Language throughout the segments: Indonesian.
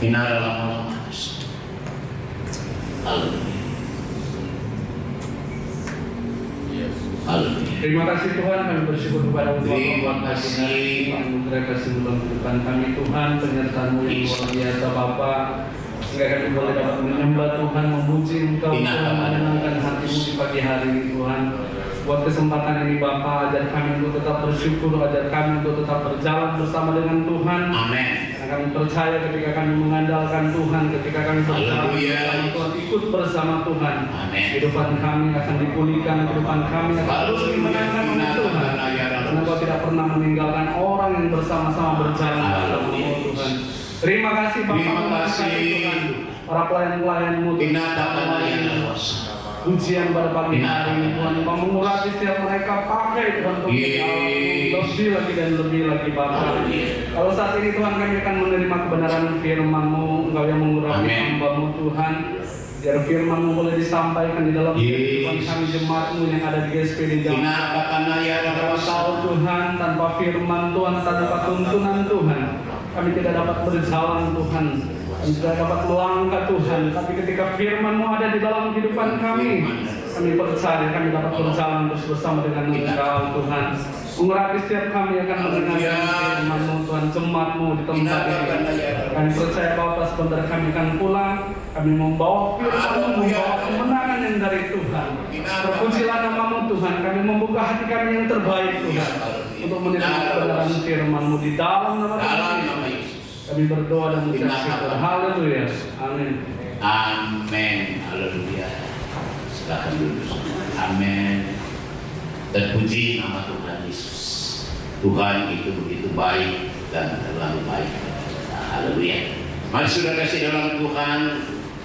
Hina dalam nama Yesus. Haleluya. Haleluya. Terima kasih Tuhan, kami bersyukur kepada Tuhan. Terima kasih. Anugerah kasih dalam kehidupan kami Tuhan, penyertaan-Mu yang luar biasa Bapa. Sehingga kami boleh dapat menyembah Tuhan, memuji Engkau, Tuhan, menyenangkan hati-Mu di pagi hari ini Tuhan. Buat kesempatan ini Bapa, ajar kami untuk tetap bersyukur, ajar kami untuk tetap berjalan bersama dengan Tuhan. Amin. Kami percaya ketika kami mengandalkan Tuhan, ketika kami berjalan bersama Tuhan, ikut bersama Tuhan, kehidupan kami akan dipulihkan, kehidupan kami akan terus dimenangkan oleh Tuhan. Karena Kau tidak pernah meninggalkan orang yang bersama-sama berjalan bersama Tuhan. Terima kasih Bapa, Terima kasih Tuhan, para pelayan-pelayan-Mu Tuhan. Pujian pada pagi hari ini Tuhan, Kau mengurapi setiap mereka pakai Tuhan untuk lebih lagi dan lebih lagi Bapa. Kalau saat ini Tuhan kami akan menerima kebenaran firman-Mu, Engkau yang mengurapi hamba-Mu Tuhan. Biar firman-Mu boleh disampaikan di dalam kehidupan kami jemaat-Mu yang ada di GSP di Jakarta. Kau tahu Tuhan, tanpa firman Tuhan, tanpa tuntunan Tuhan, kami tidak dapat berjalan Tuhan. Kami tidak dapat melangkah Tuhan, tapi ketika firman-Mu ada di dalam kehidupan kami percaya kami dapat berjalan terus bersama dengan Engkau Tuhan. Mengurapi setiap kami akan mendengarkan firman-Mu Tuhan, jemaat-Mu di tempat ini. Kami percaya Bapa sebentar kami akan pulang, kami membawa firman-Mu, membawa kemenangan yang dari Tuhan. Terpujilah nama-Mu Tuhan, kami membuka hati kami yang terbaik Tuhan, untuk menerima kebenaran firman-Mu di dalam nama Tuhan. Kami berdoa dan mengucap syukur. Haleluya. Amin. Amin. Haleluya. Silakan duduk. Amin. Terpuji nama Tuhan Yesus. Tuhan itu begitu baik dan terlalu baik. Haleluya. Mari sudah kasih dalam Tuhan.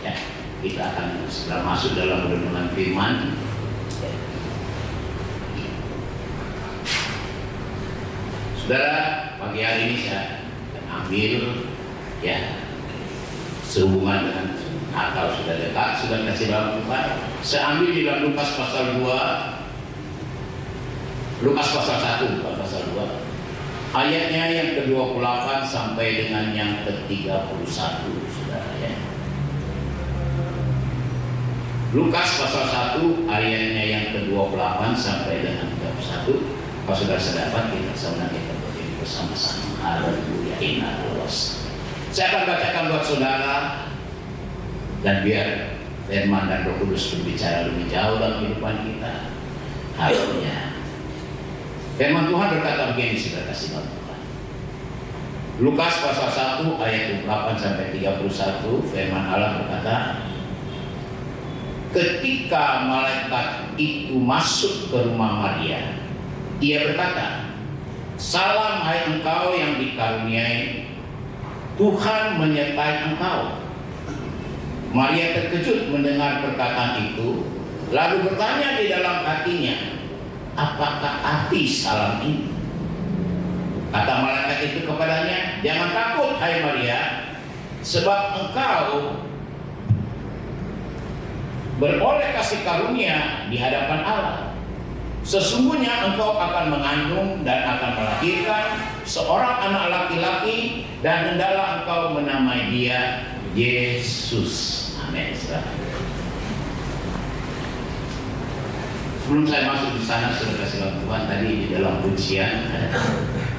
Ya, kita akan segera masuk dalam renungan firman. Saudara, pagi hari ini saya ambil ya sehubungan dengan Natal sudah dekat, sudah kasih dalam Tuhan. Saya ambil di dalam Lukas pasal 2, Lukas pasal 1 bukan pasal 2, ayatnya yang ke-28 sampai dengan yang ke-31, saudara ya. Lukas pasal 1 ayatnya yang ke-28 sampai dengan 31. Kalau sudah sedapat kita sama kita berdiri bersama-sama. Haleluya. Saya akan bacakan buat saudara, dan biar firman dan Roh Kudus berbicara lebih jauh dalam kehidupan kita. Haleluya. Firman Tuhan berkata begini, saudara kasih Tuhan. Lukas pasal 1 ayat 28 sampai 31, firman Allah berkata, ketika malaikat itu masuk ke rumah Maria, ia berkata, salam hai engkau yang dikaruniai, Tuhan menyertai engkau. Maria terkejut mendengar perkataan itu, lalu bertanya di dalam hatinya, apakah arti salam ini? Kata malaikat itu kepadanya, jangan takut hai Maria, sebab engkau beroleh kasih karunia di hadapan Allah. Sesungguhnya engkau akan mengandung dan akan melahirkan seorang anak laki-laki, dan hendaklah engkau menamai dia Yesus. Amin. Sebelum saya masuk di sana, saudara kasih Tuhan, tadi di dalam pujian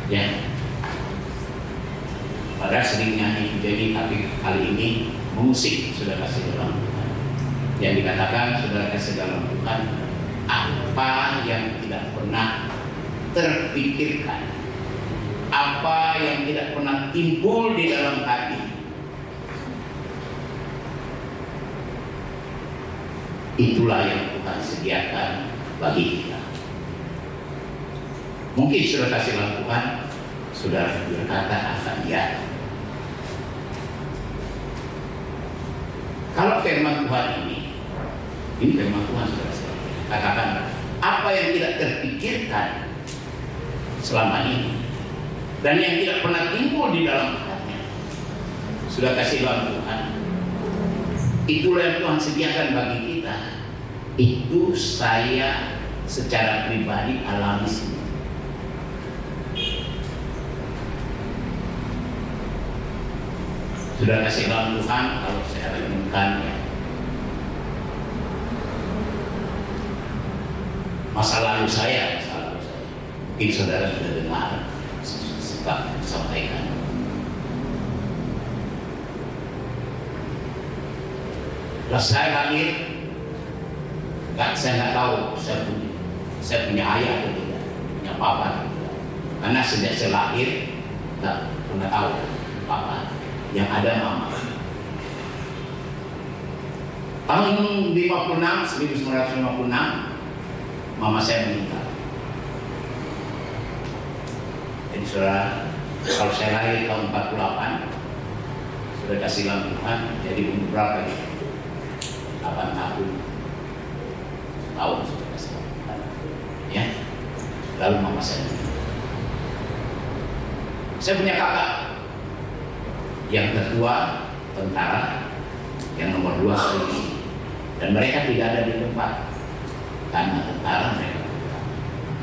ya, pada sering nyanyi, jadi tapi kali ini musik saudara kasih dalam Tuhan. Yang dikatakan saudara kasih dalam Tuhan, apa yang tidak pernah terpikirkan, apa yang tidak pernah timbul di dalam hati, itulah yang Tuhan sediakan bagi kita. Mungkin sudah kasih Tuhan sudah berkata akan ya. Kalau firman Tuhan ini firman Tuhan sudah katakan apa yang tidak terpikirkan selama ini dan yang tidak pernah timbul di dalam hatinya, sudah kasih Tuhan, itulah yang Tuhan sediakan bagi kita. Itu saya secara pribadi alami sendiri. Sudah kasih dalam Tuhan, kalau saya renungkan ya, masa lalu saya, mungkin saudara sudah dengar, suka sampaikan. Kalau saya lahir, saya nggak tahu saya punya ayah atau tidak, punya papa atau tidak. Karena sejak saya lahir, nggak pernah tahu papa. Yang ada mama. Tahun 1956, mama saya meninggal. Jadi saudara, kalau saya lahir tahun 48, sudah kasih dalam Tuhan, jadi umur berapa gitu? 8 tahun. Tahun sudah kasih dalam Tuhan. Ya. Lalu mama saya meninggal. Saya punya kakak. Yang kedua tentara, yang nomor 2 polisi, dan mereka tidak ada di tempat karena tentara mereka pulang.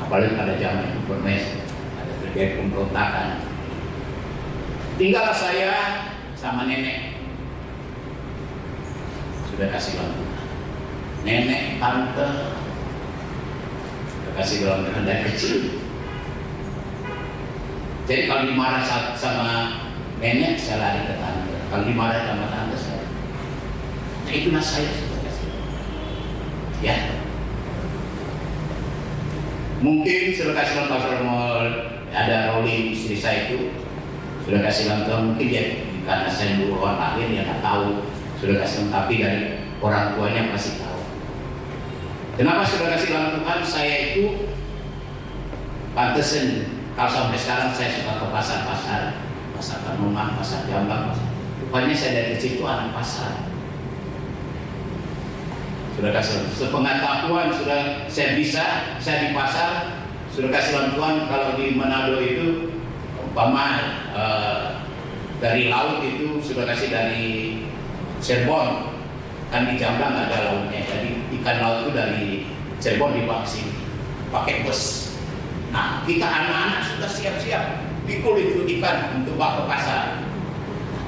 Apalagi pada zaman itu ada terjadi pemberontakan. Tinggallah saya sama nenek, sudah kasih dalam Tuhan. Nenek, tante, sudah kasih dalam Tuhan dari kecil. Jadi kalau dimarah sama nenek, saya lari ke tante. Kalau dimarah sama tante, saya. Nah, itulah saya sudah kasih. Ya. Mungkin sudah kasih tahu kalau mau ada rolling istri saya itu sudah kasih tahu, mungkin dia karena saya dulu orang lahir dia nggak tahu sudah kasih, tapi dari orang tuanya pasti tahu. Kenapa sudah kasih Tuhan? Saya itu pantesan kalau sampai sekarang saya suka ke pasar-pasar. Pasar Kanoman, pasar Jambang, rupanya saya dari kecil itu anak pasar. Sudah kasih sepengetahuan, sudah saya saya di pasar, sudah kasih Tuhan. Kalau di Manado itu umpama dari laut itu sudah kasih dari Cirebon, kan di Jambang ada lautnya, jadi ikan laut itu dari Cirebon dibawa ke sini pakai bus. Nah, kita anak-anak sudah siap-siap pikul itu ikan untuk bawa ke pasar,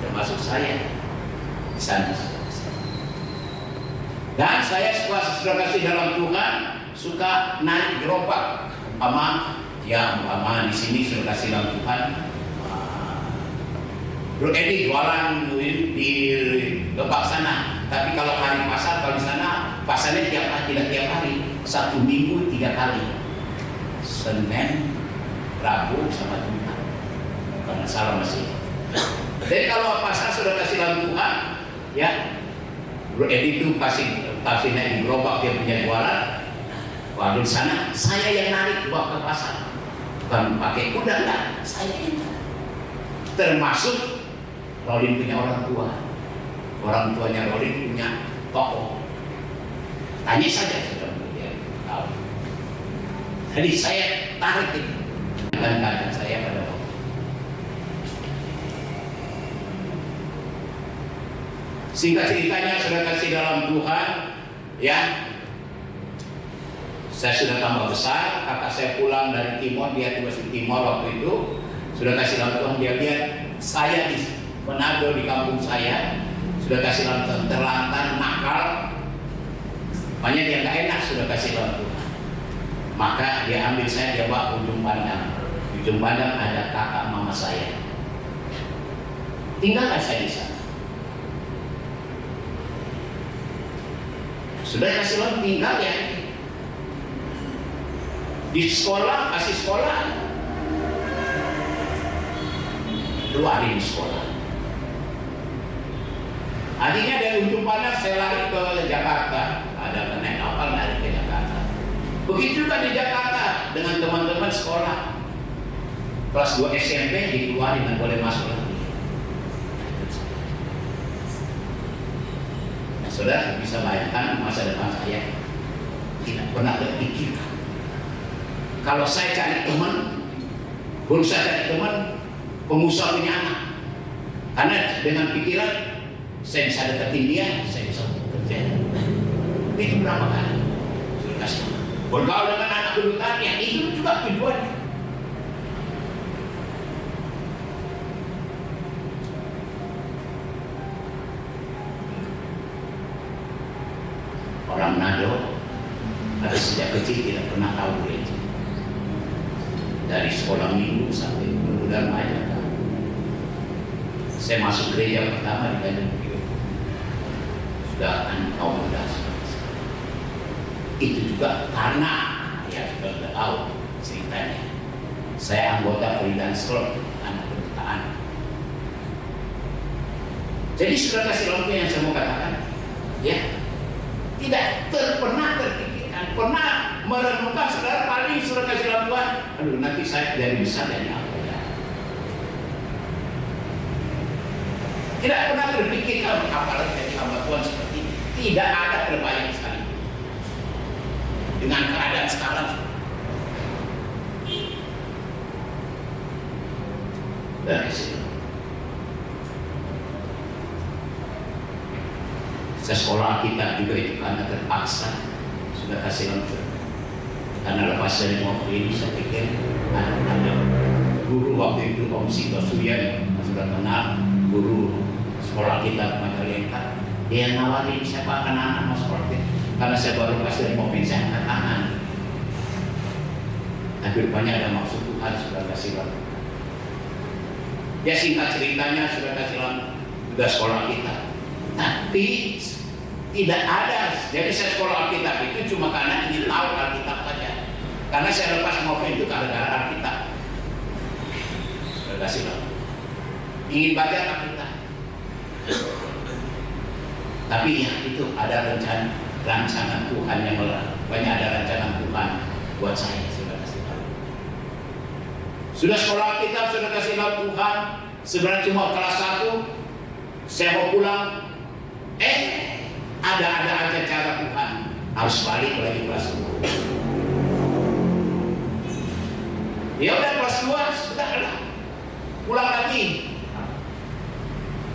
termasuk saya di sana. Dan saya sudah kasih dalam Tuhan suka naik gerobak, umpama di sini sudah kasih dalam Tuhan. Bro Edi jualan di Lebak sana, tapi kalau hari pasar, kalau di sana pasarnya tidak tiap hari, 1 minggu 3 kali, Senin, Rabu, sama Jumat. Karena salah masih. Jadi kalau pasar sudah kasih dalam Tuhan, ya, Bro Edi itu kasih naik gerobak dia punya jualan. Waduh di sana saya yang narik bawa ke pasar, bukan pakai kuda, enggak, saya yang narik. Termasuk Rolin punya orang tuanya Rolin punya toko. Tanya saja sudah dia tahu. Jadi saya tarik itu dan keadaan saya pada waktu. Singkat ceritanya sudah kasih dalam Tuhan, ya. Saya sudah tambah besar, kakak saya pulang dari Timor, dia tugas di Timor waktu itu. Sudah kasih dalam Tuhan, dia lihat saya di Manado di kampung saya, sudah kasih dalam Tuhan, terlantar, nakal, banyak yang gak enak, sudah kasih dalam Tuhan. Maka dia ambil saya, dia bawa ke ujung pandang. Di ujung pandang ada kakak mama saya. Tinggalkan saya di sana. Sudah kasih dalam tinggal ya. Di sekolah, kasih sekolah, keluarin di sekolah. Akhirnya dari ujung pandang saya lari ke Jakarta. Ada naik kapal lari ke Jakarta. Begitu kan di Jakarta dengan teman-teman sekolah. Kelas 2 SMP dikeluarin dan boleh masuk lagi. Nah, saudara bisa bayangkan masa depan saya tidak pernah terpikirkan. Kalau saya cari teman, berusaha cari teman, pengusaha punya anak. Karena dengan pikiran saya bisa deketin dia, saya bisa bekerja. Itu berapa kali? Sudah kasih. Bergaul dengan anak kedutaan, itu juga tujuannya. orang Manado, ada sejak kecil tidak pernah tahu gereja. Dari sekolah minggu sampai muda remaja. Saya masuk gereja pertama di Tanjung Priok. Sudah kaum muda. Itu juga karena ya sudah tahu ceritanya. Saya anggota Freelance Club anak kedutaan. Jadi sudah kasih lampu yang saya mau katakan, ya tidak pernah terpikirkan, pernah merenungkan saudara paling sudah kasih lampuan. Aduh nanti saya dari bisa dari apa ya? Tidak pernah terpikirkan apalagi jadi hamba Tuhan seperti ini. Tidak ada terbayang sekali dengan keadaan sekarang. Dari situ sekolah kita juga itu karena terpaksa sudah kasih lampu. Karena lepas dari mobil ini saya pikir ada guru waktu itu Om Sito Suyan sudah kenal guru sekolah kita Majalengka. Dia nawarin siapa anak-anak mau sekolah itu. Karena saya baru lepas dari mobil saya angkat tangan. Tapi rupanya ada maksud Tuhan sudah kasih lampu. Ya singkat ceritanya sudah kasih lampu sudah sekolah kita. Tapi tidak ada. Jadi saya sekolah Alkitab itu cuma karena ingin tahu Alkitab saja. Karena saya lepas mobil itu gara-gara Alkitab. Sudah kasih lampu. Ingin baca Alkitab. Tapi ya itu ada rancangan Tuhan yang banyak ada rancangan Tuhan buat saya. Sudah kasih tahu. Sudah sekolah Alkitab, sudah kasih tahu Tuhan. Sebenarnya cuma kelas 1. Saya mau pulang. Ada aja cara Tuhan. Harus balik lagi kelas 2. Ya udah kelas 2 sudah lah. Pulang lagi.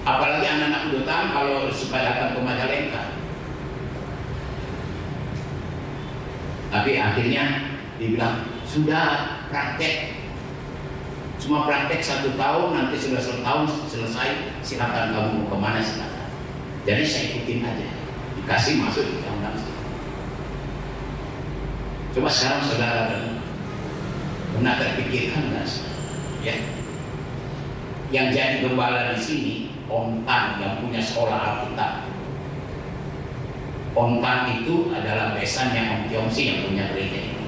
Apalagi anak-anak kedutaan kalau supaya datang ke Majalengka. Tapi akhirnya dibilang sudah praktek. Cuma praktek 1 tahun, nanti sudah 1 tahun selesai, silakan kamu mau kemana silakan. Jadi saya ikutin aja, dikasih masuk di undang. Coba sekarang saudara pernah terpikirkan nggak sih? Ya, yang jadi gembala di sini, Om Tan yang punya sekolah Alkitab. Om Tan itu adalah besannya Om Tiongsi yang punya gereja ini.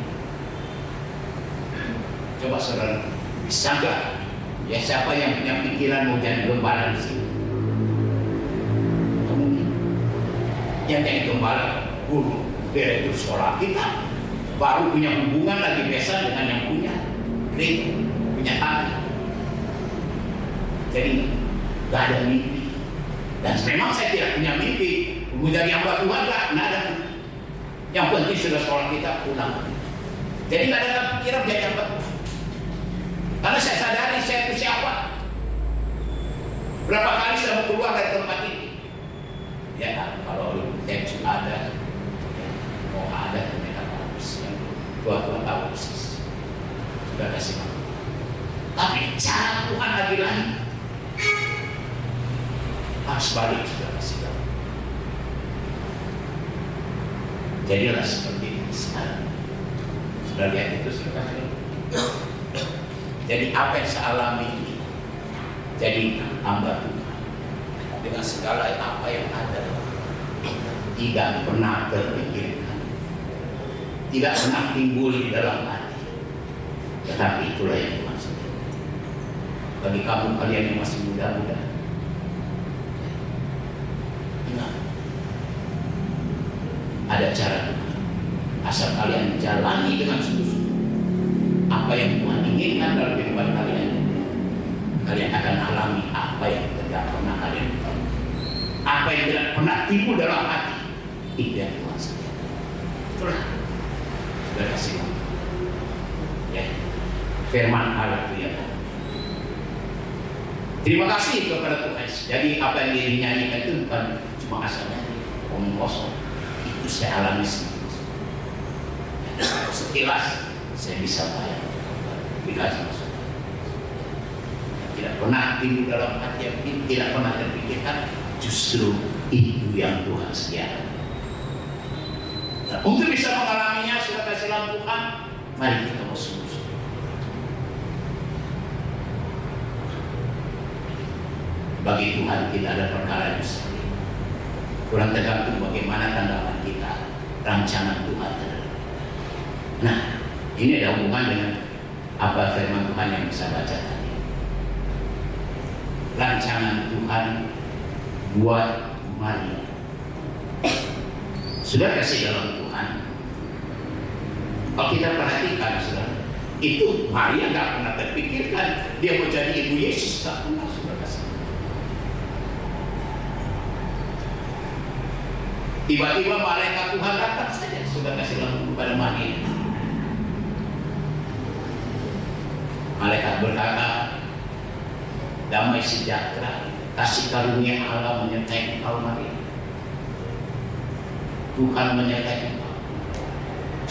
Coba saudara, bisa nggak? Ya siapa yang punya pikiran mau jadi gembala di sini? Mungkin. Yang jadi gembala guru direktur sekolah kita baru punya hubungan lagi besan dengan yang punya gereja, punya tanah. Jadi nggak ada mimpi. Dan memang saya tidak punya mimpi menjadi hamba Tuhan, nggak ada. Yang penting sudah sekolah kita pulang. Jadi nggak ada pikiran jadi hamba Tuhan. Karena saya sadari saya itu siapa. Berapa kali saya mau keluar dari tempat ini. Ya kalau tensi ada, mau ada mereka harus yang Tuhan tahu persis. Sudah kasih maaf. Tapi cara Tuhan lagi-lagi harus balik sudah kasih tahu. Jadilah seperti ini sekarang. Sudah lihat itu sudah kasih. Jadi apa yang saya alami ini, jadi hamba Tuhan dengan segala apa yang ada, tidak pernah terpikirkan, tidak pernah timbul di dalam hati. Tetapi itulah yang Tuhan sendiri. Bagi kamu kalian yang masih muda-muda, ingat, ada cara Tuhan. Asal kalian jalani dengan sungguh-sungguh apa yang Tuhan inginkan dalam kehidupan kalian, kalian akan alami apa yang tidak pernah kalian tahu, apa yang tidak pernah timbul dalam hati. Itu yang Tuhan sediakan. Itulah sudah kasih waktu. Ya, firman Allah itu ya. Terima kasih kepada Tuhan. Jadi apa yang dinyanyikan itu bukan cuma asalnya omong kosong. Itu saya alami sendiri. Sekilas saya bisa bayar. Dikasih masuk. Tidak pernah timbul dalam hati yang tidak pernah terpikirkan, justru itu yang Tuhan sediakan. Dan untuk bisa mengalaminya, sudah kasih Tuhan, mari kita bersungguh-sungguh. Bagi Tuhan tidak ada perkara yang mustahil. Kurang tergantung bagaimana tanggapan kita, rancangan Tuhan terhadap kita. Nah, ini ada hubungan dengan apa firman Tuhan yang bisa baca tadi. Rancangan Tuhan buat Maria. Sudah kasih dalam Tuhan. Kalau kita perhatikan, saudara, itu Maria nggak pernah terpikirkan dia mau jadi ibu Yesus, nggak pernah, sudah kasih. Tiba-tiba malaikat Tuhan datang saja, sudah kasih lampu kepada Maria. Malaikat berkata, damai sejahtera, kasih karunia Allah menyertai engkau Maria. Tuhan menyertai engkau.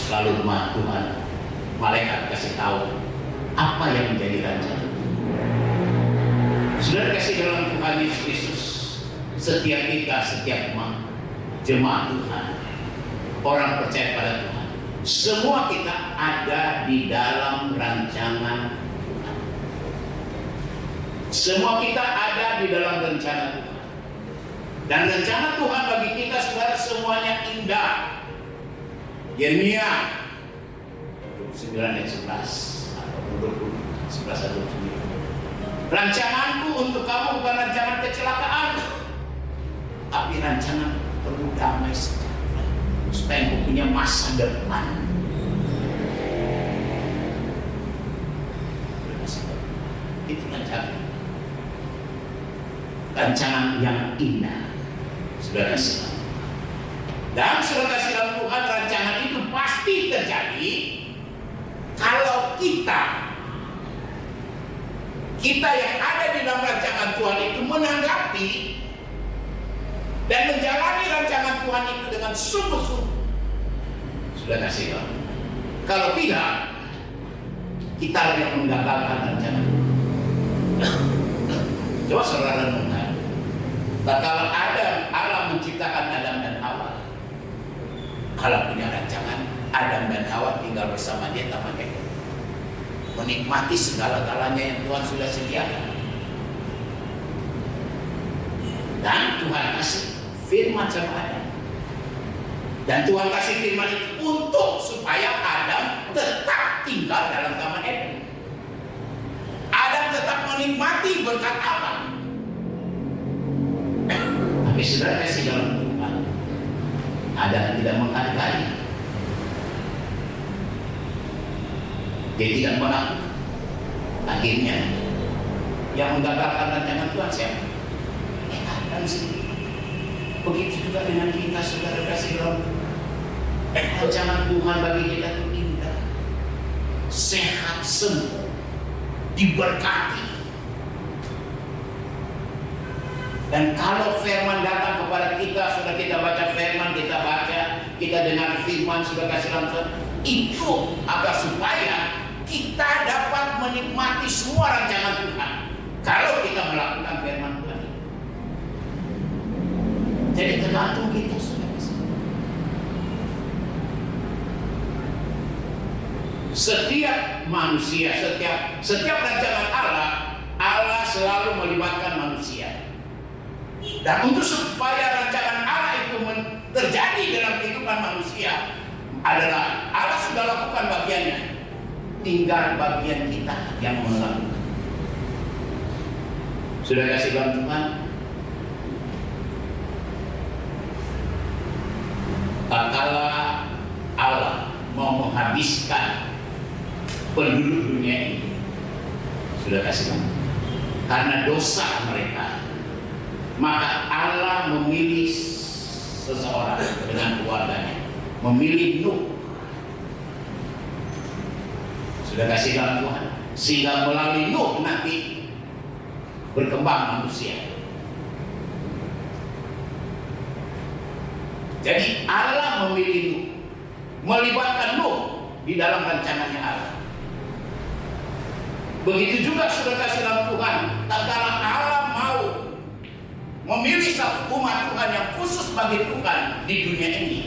Lalu Tuhan, malaikat kasih tahu apa yang menjadi rencana. Sudah kasih dalam Tuhan Yesus Kristus, setiap kita, setiap jemaat Tuhan, orang percaya pada Tuhan, semua kita ada di dalam rancangan Tuhan. Semua kita ada di dalam rencana Tuhan. Dan rencana Tuhan bagi kita, saudara, semuanya indah. Yeremia 29 ayat 11 atau 20, 11 atau 29. Rancanganku untuk kamu bukan rancangan kecelakaan, tapi rancangan perlu damai sejahtera, supaya engkau punya masa depan. Itu rancangan yang indah, saudara sekalian. Dan saudara sekalian, Tuhan, rancangan itu pasti terjadi kalau kita yang ada di dalam rancangan Tuhan itu menanggapi dan menjalani rancangan Tuhan itu dengan sungguh-sungguh. Sudah kasih tahu. Kalau tidak, kita yang menggagalkan rancangan Tuhan. Coba saudara renungkan. Kalau Allah menciptakan Adam dan Hawa, Allah punya rancangan Adam dan Hawa tinggal bersama dia Taman Eden, menikmati segala-galanya yang Tuhan sudah sediakan. Dan Tuhan kasih firman sama Adam. Dan Tuhan kasih firman itu untuk supaya Adam tetap tinggal dalam Taman Eden. Adam tetap menikmati berkat Allah. Tapi saudara kasih dalam Tuhan, Adam tidak menghargai. Dia tidak melakukan. Akhirnya yang menggagalkan rancangan Tuhan siapa? Adam sendiri. Begitu juga dengan kita, saudara kasih dalam rancangan Tuhan bagi kita itu indah, sehat, sembuh, diberkati. Dan kalau firman datang kepada kita, sudah kita baca firman, kita dengar firman, sudah kasih langsung, itu agar supaya kita dapat menikmati semua rancangan Tuhan. Kalau kita melakukan firman Tuhan, jadi tergantung kita, sudah kasih. Setiap manusia, setiap rancangan Allah selalu melibatkan manusia. Dan untuk supaya rancangan Allah itu terjadi dalam kehidupan manusia, adalah Allah sudah lakukan bagiannya, tinggal bagian kita yang melakukan. Sudah kasih bantuan. Tatkala Allah mau menghabiskan penduduk dunia ini, sudah kasih bantuan, karena dosa mereka, maka Allah memilih seseorang dengan keluarganya, memilih Nuh. Sudah kasih dalam Tuhan, sehingga melalui Nuh nanti berkembang manusia. Jadi Allah memilih Nuh, melibatkan Nuh di dalam rancangannya Allah. Begitu juga sudah kasih dalam Tuhan, tatkala Allah mau memilih satu umat Tuhan yang khusus bagi Tuhan di dunia ini,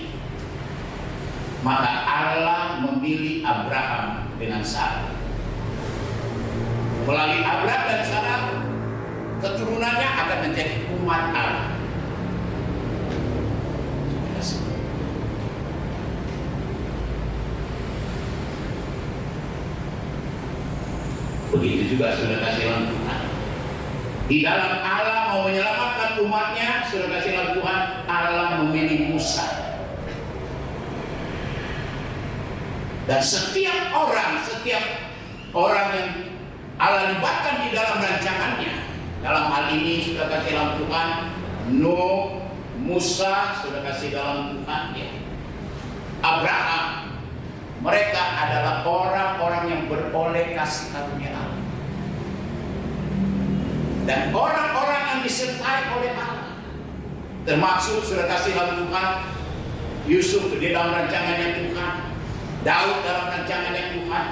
maka Allah memilih Abraham dengan Sarah. Melalui Abraham dan Sarah, keturunannya akan menjadi umat Allah. Begitu juga sudah kasih Tuhan. Di dalam Allah mau menyelamatkan umatnya, sudah kasih Tuhan, Allah memilih Musa. Dan setiap orang yang Allah libatkan di dalam rancangannya, dalam hal ini sudah kasih dalam Tuhan, Nuh, Musa sudah kasih dalam Tuhan, ya. Abraham, mereka adalah orang-orang yang beroleh kasih karunia Allah. Dan orang-orang yang disertai oleh Allah, termasuk sudah kasih dalam Tuhan, Yusuf di dalam rancangannya Tuhan, Daud dalam rancangannya Tuhan.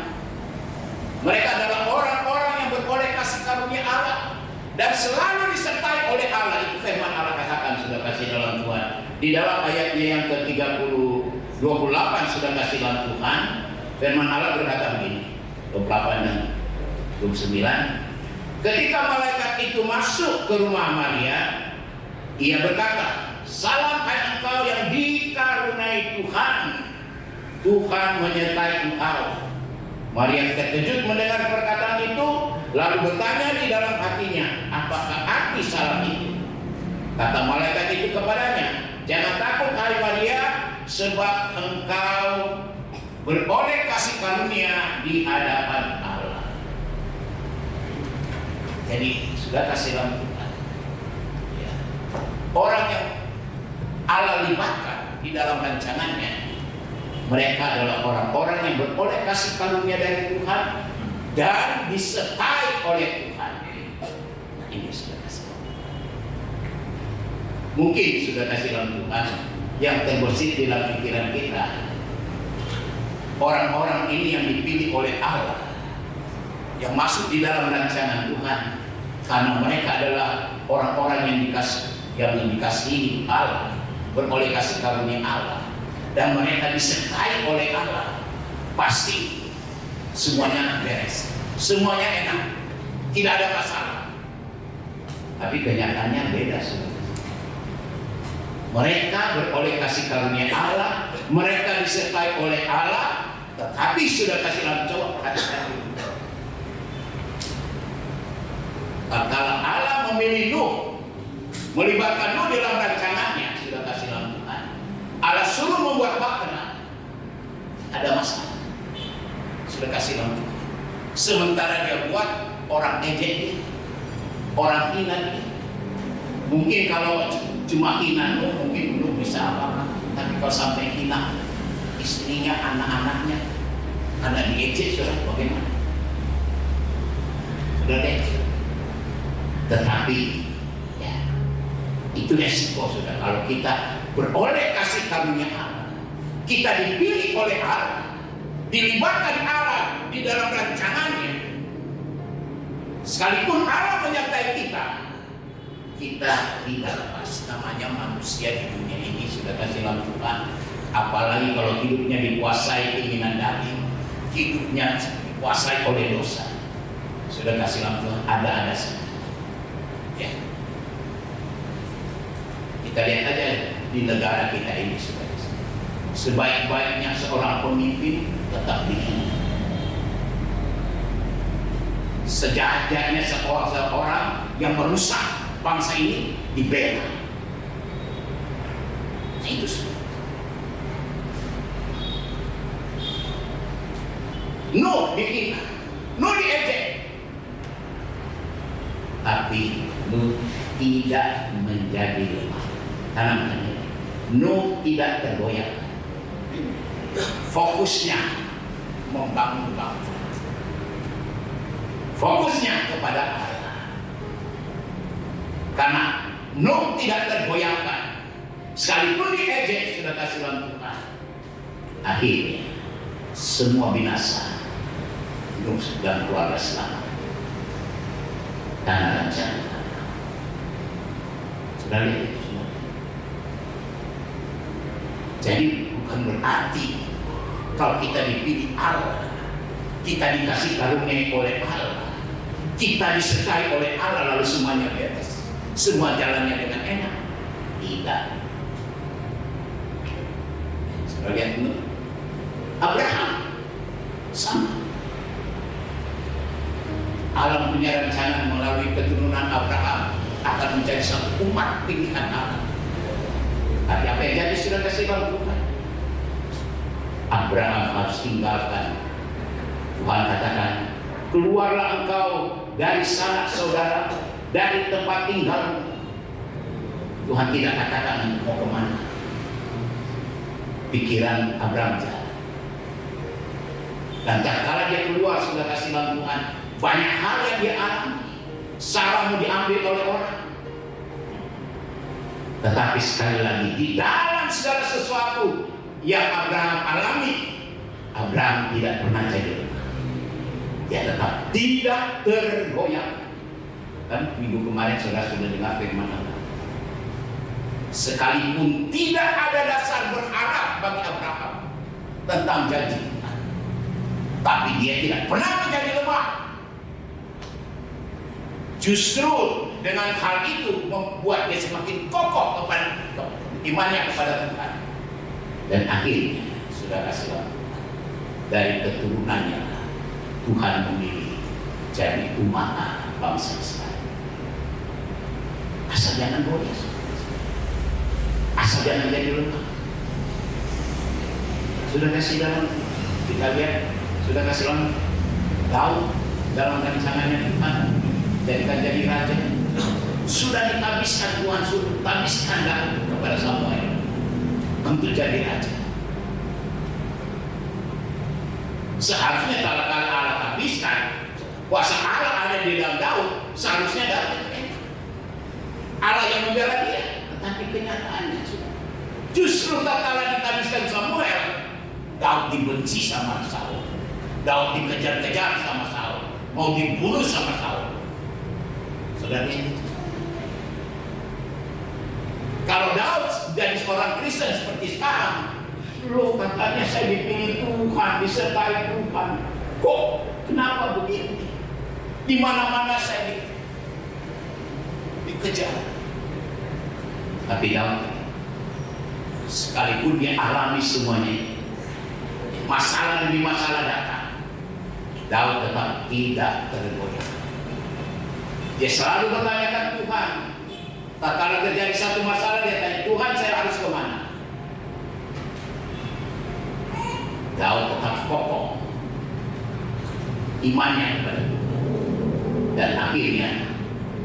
Mereka adalah orang-orang yang beroleh kasih karunia Allah dan selalu disertai oleh Allah. Itu firman Allah katakan sudah kasih dalam Tuhan. Di dalam ayatnya yang ke-28 sudah kasih dalam Tuhan, firman Allah berkata begini, 28 dan 29. Ketika malaikat itu masuk ke rumah Maria, ia berkata, "Salam hai engkau yang dikaruniai Tuhan, Tuhan menyertai engkau." Maria terkejut mendengar perkataan itu, lalu bertanya di dalam hatinya, apakah arti salam itu? Kata malaikat itu kepadanya, "Jangan takut hai Maria, sebab engkau beroleh kasih karunia di hadapan Allah." Jadi sudah kasih dalam Tuhan, ya. Orang yang Allah libatkan di dalam rancangannya, mereka adalah orang-orang yang beroleh kasih karunia dari Tuhan dan disertai oleh Tuhan. Nah, ini sudah kasih. Mungkin sudah kasih dalam Tuhan yang terbesit di dalam pikiran kita. Orang-orang ini yang dipilih oleh Allah, yang masuk di dalam rancangan Tuhan, karena mereka adalah orang-orang yang dikasihi Allah, beroleh kasih karunia Allah, dan mereka disertai oleh Allah. Pasti semuanya beres, semuanya enak, tidak ada masalah. Tapi kenyataannya beda semua. Mereka beroleh kasih karunia Allah, mereka disertai oleh Allah, tetapi sudah kasih dalam coba perhatikan. Tatkala Allah memilih Nuh, melibatkan Nuh dalam rancangannya, sudah kasih dalam Tuhan. Allah suruh membuat bahtera, ada masalah, sudah kasih dalam Tuhan. Sementara dia buat, orang ejek dia, orang hina dia. Mungkin kalau cuma hina Nuh, mungkin belum bisa apa-apa. Tapi kalau sampai hina istrinya, anak-anaknya, karena diejek, sudah bagaimana? Sudah diejek. Tetapi ya, itu resiko sudah. Kalau kita beroleh kasih karunia Allah, kita dipilih oleh Allah, dilibatkan Allah di dalam rancangannya, sekalipun Allah menyertai kita, kita tidak lepas. Namanya manusia di dunia ini sudah kasih dalam Tuhan. Apalagi kalau hidupnya dikuasai keinginan daging, hidupnya dikuasai oleh dosa, sudah kasih dalam Tuhan. Ada saja. Ya. Kita lihat aja di negara kita ini, sebaik-baiknya seorang pemimpin tetap dihina, sejahat-jahatnya seorang yang merusak bangsa ini dibela. Itu semua. Nuh dihina, Nuh diejek, tapi Nuh tidak menjadi lemah. Tanamkan ini, Nuh tidak tergoyah. Fokusnya membangun bangsa, fokusnya kepada Allah. Karena Nuh tidak tergoyahkan, sekalipun diejek, sudah kasih dalam Tuhan. Akhirnya semua binasa, Nuh dan keluarga selamat. Karena rencana sudah lihat itu semua. Jadi bukan berarti Kalau kita dipilih Allah, kita dikasih karunia oleh Allah, kita disertai oleh Allah, lalu semuanya beres, semua jalannya dengan enak? Tidak. Saudara lihat dulu, Abraham sama. Allah punya rencana melalui keturunan Abraham akan menjadi satu umat pilihan Allah. Tapi apa yang jadi sudah kasih tahu Tuhan. Abraham harus tinggalkan. Tuhan katakan, keluarlah engkau dari sanak saudara, dari tempat tinggal. Tuhan tidak katakan mau kemana. Pikiran Abraham jalan. Dan tak kala dia keluar sudah kasih tahu Tuhan, banyak hal yang dia alami. Sarah mau diambil oleh orang. Tetapi sekali lagi, di dalam segala sesuatu yang Abraham alami, Abraham tidak pernah jadi lemah. Dia tetap tidak tergoyah. Dan minggu kemarin saudara sudah dengar firman Allah. Sekalipun tidak ada dasar berharap bagi Abraham tentang janji Tuhan, tapi dia tidak pernah menjadi lemah. Justru dengan hal itu membuat dia semakin kokoh kepada imannya kepada Tuhan. Dan akhirnya sudah kasih tahu dari keturunannya Tuhan memilih jadi umat bangsa Israel. Asal jangan goyah, asal jangan jadi lemah. Sudah kasih dalam kita lihat, sudah kasih tahu dalam rancangannya Tuhan jadikan jadi raja. Sudah ditabiskan Tuhan, sudah tabiskan kepada Samuel untuk jadi raja. Seharusnya kalau Allah tabiskan, kuasa Allah ada di dalam Daud, seharusnya Daud enak. Allah yang membela dia, tetapi kenyataannya sudah. Justru tak kala ditabiskan Samuel, Daud dibenci sama Saul, Daud dikejar-kejar sama Saul, mau dibunuh sama Saul. Saudara lihat itu. Kalau Daud jadi seorang Kristen seperti sekarang, loh katanya saya dipilih Tuhan, disertai Tuhan. Kok kenapa begini? Di mana-mana saya dikejar. Tapi Daud, sekalipun dia alami semuanya, masalah demi masalah datang, Daud tetap tidak tergoyah. Dia selalu bertanyakan Tuhan. Tak kala terjadi satu masalah dia tanya, Tuhan saya harus kemana? Daud tetap kokoh imannya kepada Tuhan. Dan akhirnya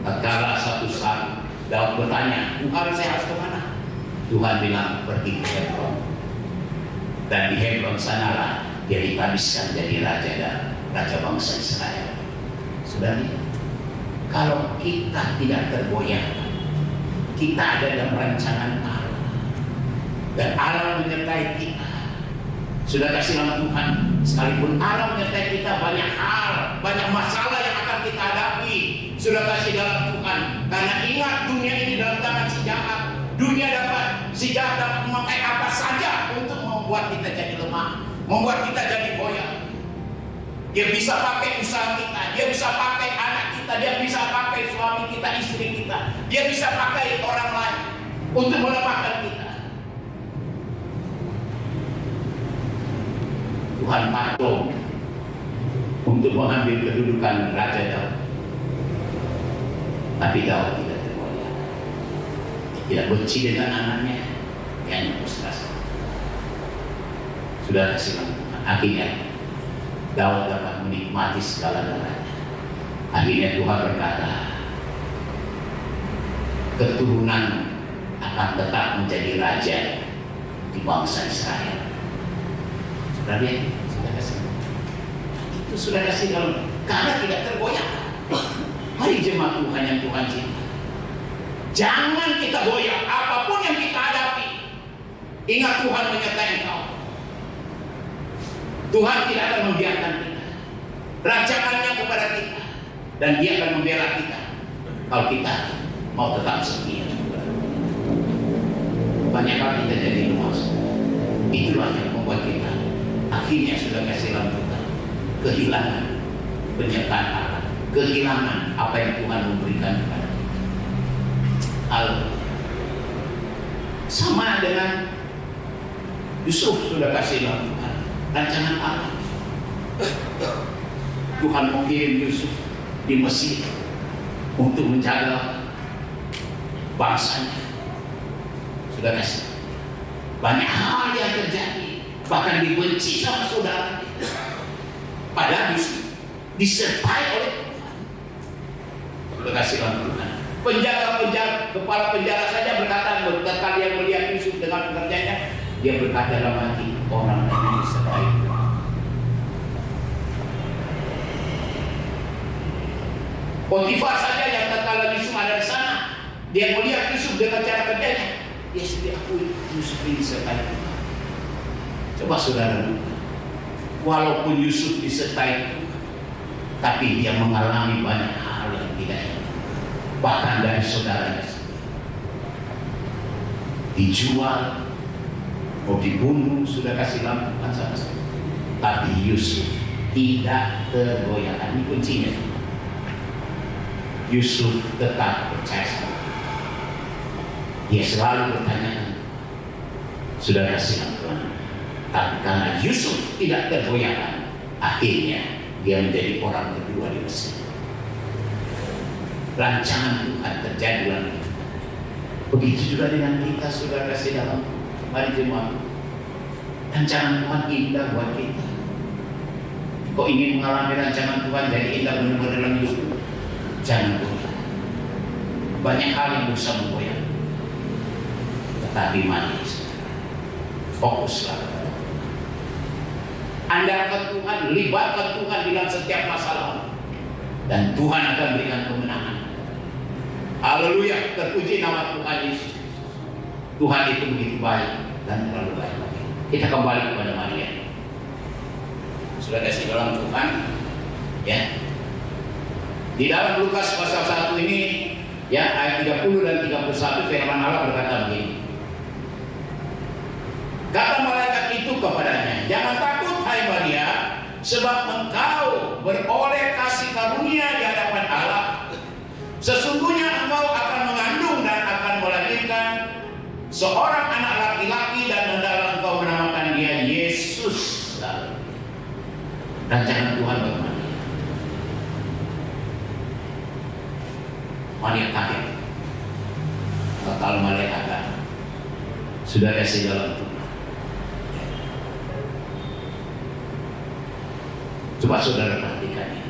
tatkala satu saat Daud bertanya, Tuhan saya harus kemana? Tuhan bilang pergi ke Hebron. Dan di Hebron sanalah dia ditabiskan jadi raja dan raja bangsa Israel. Sudah lihat, kalau kita tidak tergoyahkan, kita ada dalam rancangan Allah dan Allah menyertai kita. Sudah kasih nama Tuhan, sekalipun Allah menyertai kita, banyak hal, banyak masalah yang akan kita hadapi. Sudah kasih dalam Tuhan, karena ingat dunia ini dalam tangan si jahat. Dunia si jahat dapat memakai apa saja untuk membuat kita jadi lemah, membuat kita jadi goyah. Dia bisa pakai usaha kita, dia bisa pakai anak kita, dia bisa pakai suami kita, istri kita, dia bisa pakai orang lain untuk melemahkan kita. Tuhan patung untuk mengambil kedudukan Raja Daud, tapi Daud tidak tergoyah. Tidak benci dengan anaknya, dia hanya frustrasi. Sudah kasih Tuhan. Akhirnya Daud dapat menikmati segala-galanya. Akhirnya Tuhan berkata, keturunan akan tetap menjadi raja di bangsa Israel. Sudah lihat, sudah kasih. Itu sudah kasih dalam karena tidak tergoyahkan. Mari jemaat Tuhan yang Tuhan cinta, jangan kita goyah apapun yang kita hadapi. Ingat Tuhan menyertai engkau. Tuhan tidak akan membiarkan kita. Rancangannya kepada kita, dan Dia akan membela kita kalau kita mau tetap setia. Banyak kali kita jadi lemas. Itulah yang membuat kita akhirnya sudah kasih Tuhan kehilangan penyertaan Allah, kehilangan apa yang Tuhan memberikan kepada kita. Sama dengan Yusuf sudah kasih Tuhan rancangan Allah. Tuhan mau kirim Yusuf di Mesir untuk menjaga bangsanya. Sudah kasih. Banyak hal yang terjadi, bahkan dibenci sama saudara. Padahal Yusuf disertai oleh Tuhan. Sudah kasih Tuhan. Penjaga kepala penjara saja berkata, ketika dia melihat Yusuf dengan pekerjaannya, dia berkata dalam hati, orang ini disertai Tuhan. Potifar saja yang tatkala Yusuf ada di sana, dia melihat Yusuf dengan cara kerjanya, dia sendiri akui Yusuf ini disertai Tuhan. Coba saudara, walaupun Yusuf disertai Tuhan, tapi dia mengalami banyak hal yang tidak enak. Bahkan dari saudaranya dijual, mau dibunuh, sudah kasih Tuhan sama sekali. Tapi Yusuf tidak tergoyahkan. Ini kuncinya. Yusuf tetap percaya sama Tuhan. Dia selalu bertanya, sudah kasih Tuhan. Tapi karena Yusuf tidak tergoyahkan, akhirnya dia menjadi orang kedua di Mesir. Rancangan Tuhan terjadi lagi. Begitu juga dengan kita, sudah kasih dalam mari jemaat. Rancangan Tuhan indah buat kita. Kok ingin mengalami rancangan Tuhan jadi indah benar-benar dalam hidup? Jangan goyah. Banyak hal yang bisa menggoyah. Tetapi mari fokuslah. Andalkan Tuhan, libatkan Tuhan dalam setiap masalah, dan Tuhan akan berikan kemenangan. Haleluya, terpuji nama Tuhan Yesus. Tuhan itu begitu baik dan terlalu baik. Kita kembali kepada Maria. Sudah kasih dalam Tuhan, ya. Di dalam Lukas pasal 1 ini, ya, ayat 30 dan 31 firman Allah berkata begini. Kata malaikat itu kepadanya, jangan takut hai Maria, sebab engkau beroleh kasih karunia di hadapan Allah. Sesungguhnya engkau akan mengandung dan akan melahirkan seorang anak laki-laki, dan hendaklah engkau menamakan dia Yesus. Rancangan Tuhan bagaimana? Maria kaget. Kalau malaikat sudah kasih dalam Tuhan. Coba saudara perhatikan ini.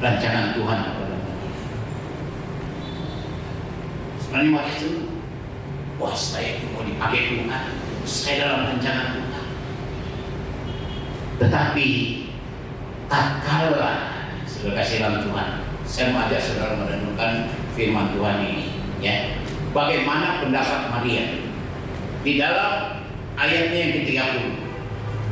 Rancangan Tuhan apa namanya? Sebenarnya Maria itu, wah saya itu mau dipakai Tuhan, saya dalam rancangan Tuhan. Tetapi tatkala sudah kasih dalam Tuhan, saya mau ajak saudara merenungkan firman Tuhan ini, ya. Bagaimana pendapat Maria di dalam ayatnya yang ke-30?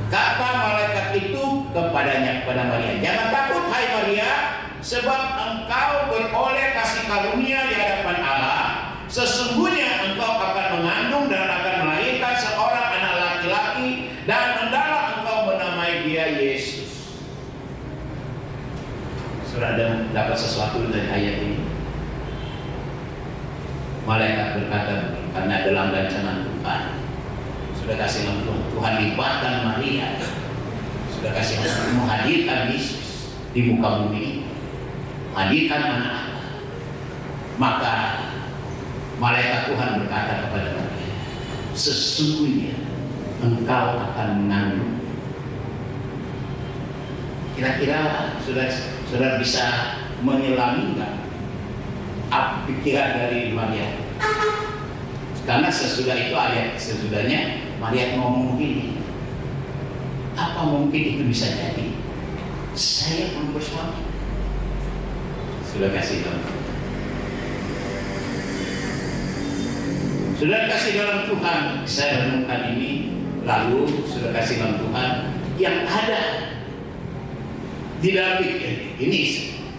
Kata malaikat itu kepadanya, kepada Maria, jangan takut hai Maria, sebab engkau beroleh kasih karunia di hadapan Allah. Sesungguhnya engkau akan mengandung dan akan melahirkan seorang anak laki-laki, dan hendaklah engkau menamai dia Yesus. Sudah dapat sesuatu dari ayat ini? Malaikat berkata, karena dalam rancangan Tuhan, sudah kasih Tuhan libatkan Maria, sudah kasih menghadirkan Yesus di muka bumi, hadirkan anak Allah. Maka malaikat Tuhan berkata kepada Maria, sesungguhnya engkau akan mengandung. Kira-kira sudah bisa menyelami enggak pikiran dari Maria? Karena sesudah itu, ayat sesudahnya Maria ngomong begini, apa mungkin itu bisa jadi? Saya belum bersuami. Sudah kasih dalam Tuhan, saya renungkan ini, lalu sudah kasih dalam Tuhan yang ada di dalam pikir ini.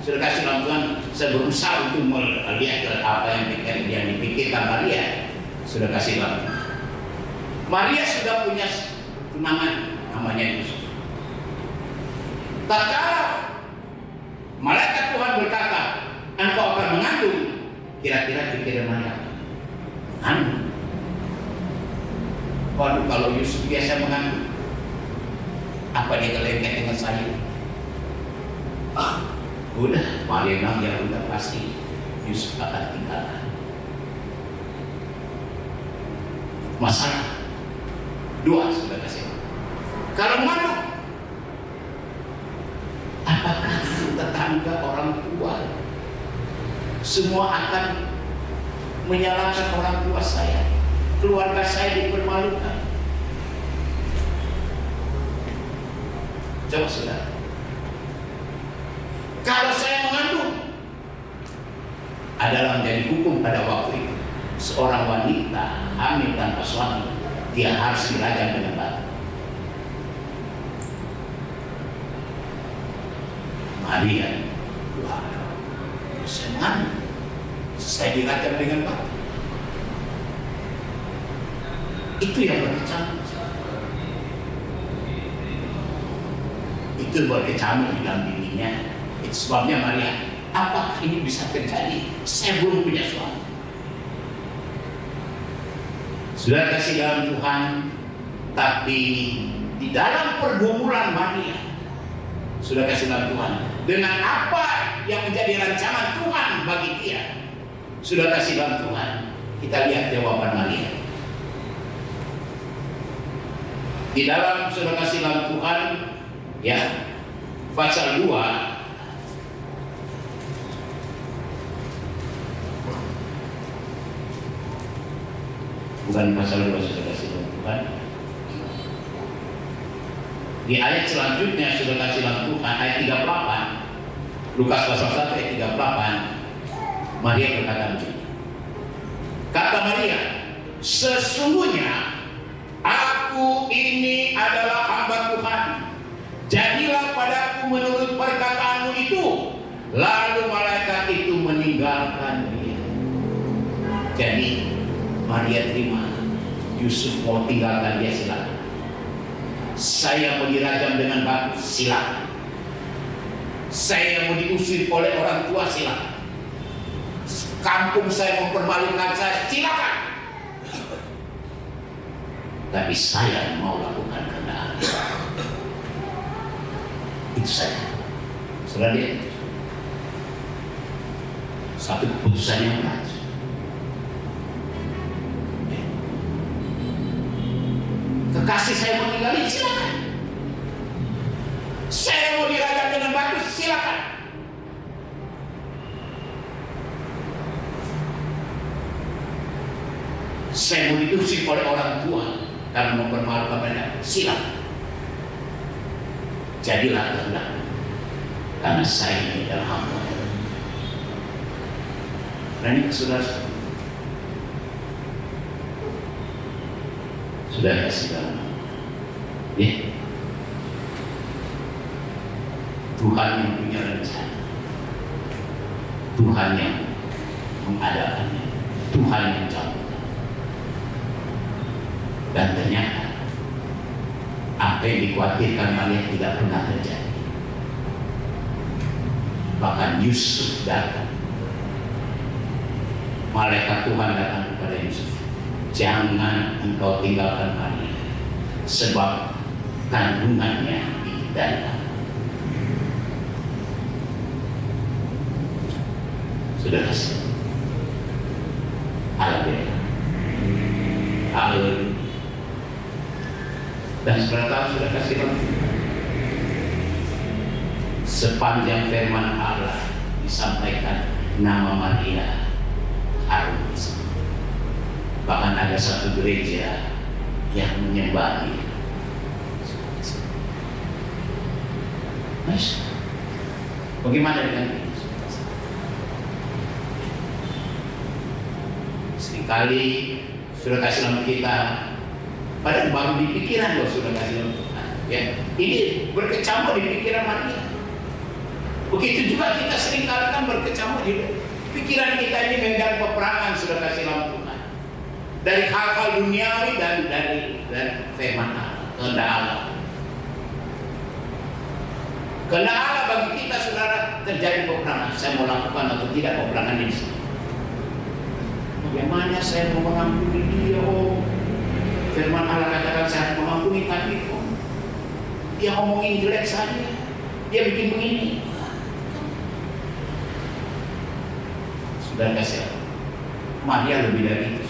Sudah kasih dalam Tuhan, saya berusaha untuk melihat apa yang dipikirkan Maria. Sudah kasih dalam Tuhan. Maria sudah punya tunangan namanya Yusuf. Tatkala malaikat Tuhan berkata, engkau akan mengandung, kira-kira pikiran Maria mengandung. Waduh, kalau Yusuf biasa mengandung, apa dia kelengket dengan saya? Udah, Maria bilang ya udah pasti Yusuf akan tinggalkan. Masalah dua sudah kasih. Kalau mengandung, apakah tetangga, orang tua semua akan menyalahkan orang tua saya? Keluarga saya dipermalukan. Coba saudara, kalau saya mengandung, adalah menjadi hukum pada waktu itu. Seorang wanita hamil tanpa suami, dia harus dirajam dengan batu. Maria, wah, saya mengandung, saya dirajam dengan batu. Itu yang berkecamuk. Itu berkecamuk di dalam dirinya. Itu sebabnya Maria, apakah ini bisa terjadi? Saya belum punya suami. Sudah kasih dalam Tuhan, tapi di dalam pergumulan Maria, sudah kasih dalam Tuhan, dengan apa yang menjadi rancangan Tuhan bagi dia, sudah kasih dalam Tuhan. Kita lihat jawaban Maria. Di dalam sudah kasih dalam Tuhan, ya, pasal 2 bukan pasal 2 sudah kasih dalam Tuhan. Di ayat selanjutnya sudah kasih dalam Tuhan, ayat 38, Lukas pasal 1 ayat 38, Maria berkata begini. Kata Maria, sesungguhnya aku ini adalah hamba Tuhan, jadilah padaku menurut perkataanmu itu. Lalu malaikat itu meninggalkan dia. Jadi Maria terima, Yusuf mau tinggalkan dia, silakan. Saya mau dirajam dengan batu, silakan. Saya mau diusir oleh orang tua, silakan. Kampung saya mempermalukan saya, silakan. Tapi saya mau lakukan kehendak Allah. Itu saja. Sudah lihat itu. Satu keputusan yang berat. Kekasih saya mau tinggalin, silakan. Saya mau dirajam dengan batu, silakan. Saya mau diusir oleh orang tua karena mempermalukan mereka, silakan. Jadilah kehendak, karena saya ini adalah hamba. Dan ini saudara sudah kasih dalam, ya, Tuhan yang punya rencana, Tuhan yang mengadakannya, Tuhan yang campur. Dan ternyata apa yang dikhawatirkan Maria tidak pernah terjadi. Bahkan Yusuf datang, malaikat Tuhan datang kepada Yusuf, jangan engkau tinggalkan Maria, sebab kandungannya ditanda. Sudah kasih Haleluya. Haleluya. Dan saudara sudah kasih tahu, sepanjang firman Allah disampaikan nama Maria Harun. Bahkan ada satu gereja yang menyembah dia. Mas, bagaimana dengan ini? Seringkali sudah kasih nama kita, padahal baru di pikiran loh sudah kasih nama Tuhan. Ya, ini berkecamuk di pikiran Maria. Begitu juga kita seringkali kan berkecamuk di pikiran kita ini medan peperangan sudah kasih nama Tuhan. Dari hal-hal duniawi dan dari firman Allah. kehendak Allah. Kehendak Allah bagi kita, saudara, terjadi peperangan. Saya mau lakukan atau tidak peperangan ini? Bagaimana saya mau mengampuni dia? Oh, firman Allah katakan saya mengampuni, tapi dia ngomongin jelek saja, dia bikin begini. Sudah kasih Maria lebih dari itu.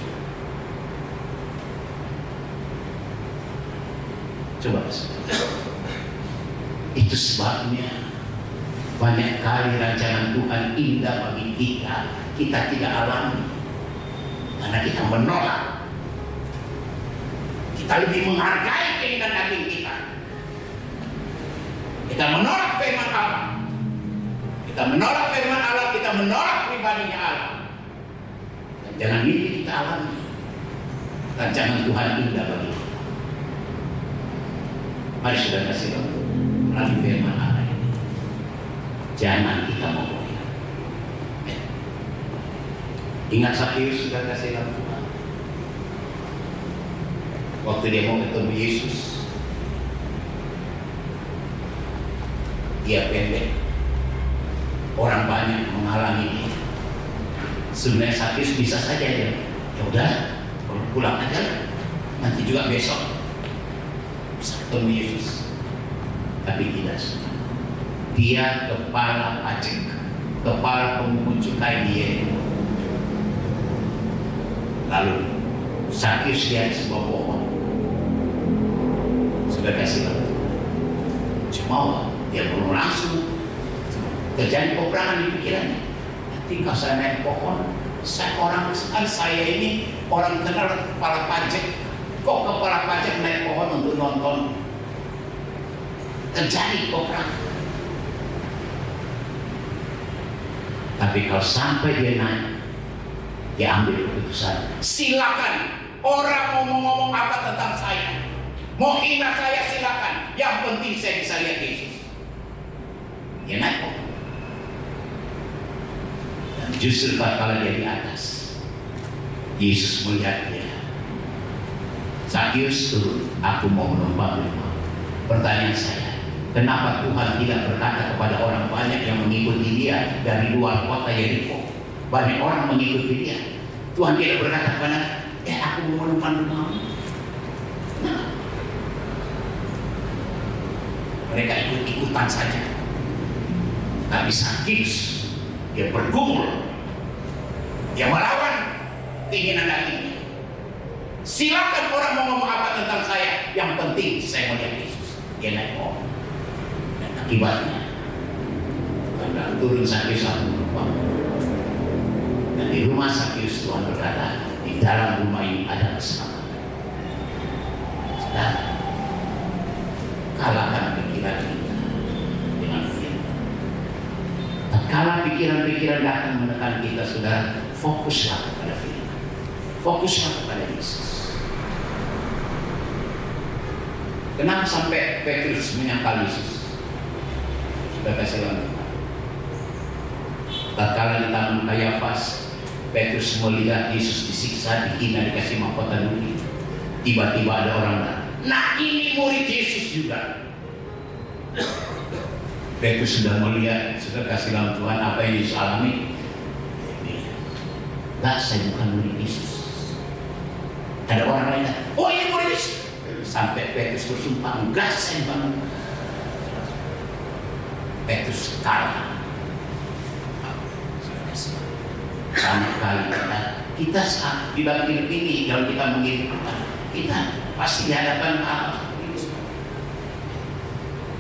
Coba itu sebabnya banyak kali rancangan Tuhan indah bagi kita tidak alami karena kita menolak. Kita lebih menghargai keinginan daging kita. Kita menolak firman Allah. Kita menolak firman Allah, kita menolak pribadinya Allah. Dan jangan ini kita alami rancangan Tuhan indah bagi kita. Mari sudah kasih tahu melalui firman Allah ini. Jangan kita membohongi. Ingat Sakius sudah kasih tahu Tuhan. Waktu dia mau ketemu Yesus, dia pendek, orang banyak menghalangi dia. Sebenarnya Sakius bisa saja dia, ya udah pulang aja lah, nanti juga besok bisa ketemu Yesus. Tapi tidak, dia kepala pajak, kepala pemungut cukai dia. Lalu Sakius lihat sebuah pohon, sudah kasih tahu. Cuma dia belum langsung terjadi peperangan di pikirannya. Nanti kalau saya naik pohon, saya ini orang kenal kepala pajak. Kok kepala pajak naik pohon untuk nonton? Terjadi peperangan. Tapi kalau sampai dia naik, dia ambil keputusan. Silakan orang mau ngomong apa tentang saya, mau hina saya silakan. Yang penting saya bisa lihat Yesus. Dia naik pohon. Dan justru kalau dia di atas, Yesus melihat dia. Sakius turun, aku mau menumpang rumah. Pertanyaan saya, kenapa Tuhan tidak berkata kepada orang banyak yang mengikuti dia dari luar kota Yeriko? Banyak orang mengikuti dia. Tuhan tidak berkata kepada, aku mau menumpang rumahmu. Nah, mereka ikut-ikutan saja. Tapi Sakius, dia bergumul, dia melawan keinginan dagingnya. Silakan orang mau ngomong apa tentang saya, yang penting saya melihat Yesus. Dia naik pohon. Dan akibatnya karena turun Sakius satu rumah. Dan di rumah Sakius Tuhan berkata, di dalam rumah ini ada keselamatan. Sekarang kalahkan pikiran kita dengan firman. Tatkala pikiran-pikiran datang menekan kita, saudara, fokuslah kepada firman. Fokuslah kepada Yesus. Kenapa sampai Petrus menyangkal Yesus? Sudah kasih lalu. Tatkala di taman Kayafas, Petrus melihat Yesus disiksa, dihina, dikasih mahkota dunia. Tiba-tiba ada orang datang. Nah, ini murid Yesus juga. Petrus sudah melihat, sudah kasih lalu Tuhan apa yang Yesus alami. Enggak, saya bukan murid Yesus. Ada orang lain, oh ini murid Yesus. Sampai Petrus bersumpah, enggak, saya bukan. Petrus kalah. Sama kali kita saat di dalam hidup ini, kalau kita mengikuti Tuhan, kita pasti di hadapan Allah.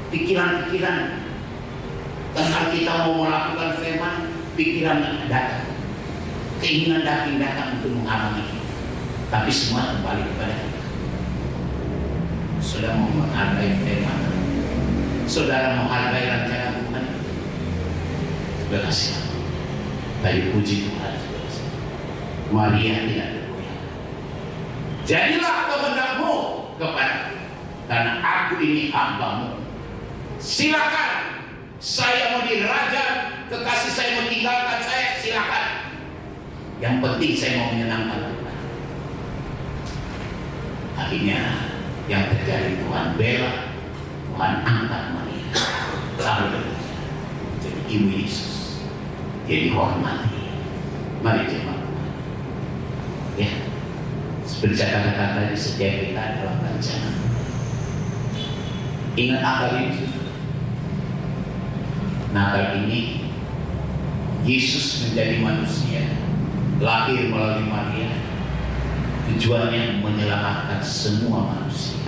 Pikiran-pikiran tentang kita mau melakukan firman, pikiran datang, keinginan datang untuk menghalangi kita. Tapi semua kembali kepada kita. Saudara mau menghargai firman, saudara mau hargai rancangan Tuhan, sudah kasih. Dari puji Tuhan, Maria tidak tergoyah. Jadilah kehendakmu kepada, karena aku ini hambamu. Silakan, saya mau diraja, kekasih saya mau tinggalkan saya, silakan. Yang penting saya mau menyenangkan Tuhan. Akhirnya yang terjadi Tuhan bela, Tuhan angkat Maria. Jadi Ibu Yesus, jadi hormati. Mari jemaat Tuhan. Ya, seperti saya katakan tadi, setiap kita adalah rancangan. Ingat Natal ini, Natal ini Yesus menjadi manusia, lahir melalui Maria. Tujuannya menyelamatkan semua manusia.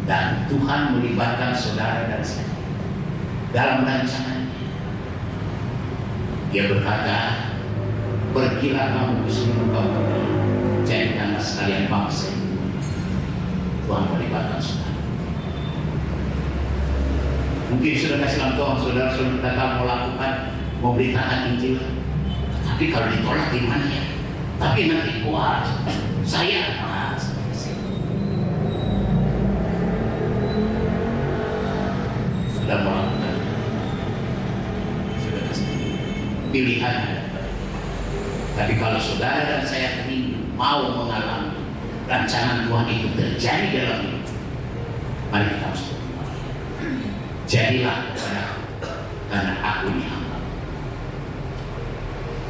Dan Tuhan melibatkan saudara dan saya dalam rancangannya. Dia berkata, pergilah kamu ke seluruh kaum, jadikanlah sekalian bangsa. Tuhan melibatkan saudara. Mungkin sudah kasih langsung saudara sudah datang melakukan memberitakan Injil, tapi kalau ditolak gimana ya? Tapi nanti kuat saya sudah melakukan, sudah kasih pilihan. Tapi kalau saudara dan saya ingin mau mengalami rancangan Tuhan itu terjadi dalam hidup, mari kita harus berdoa. Jadilah kepada aku, karena aku ini hamba.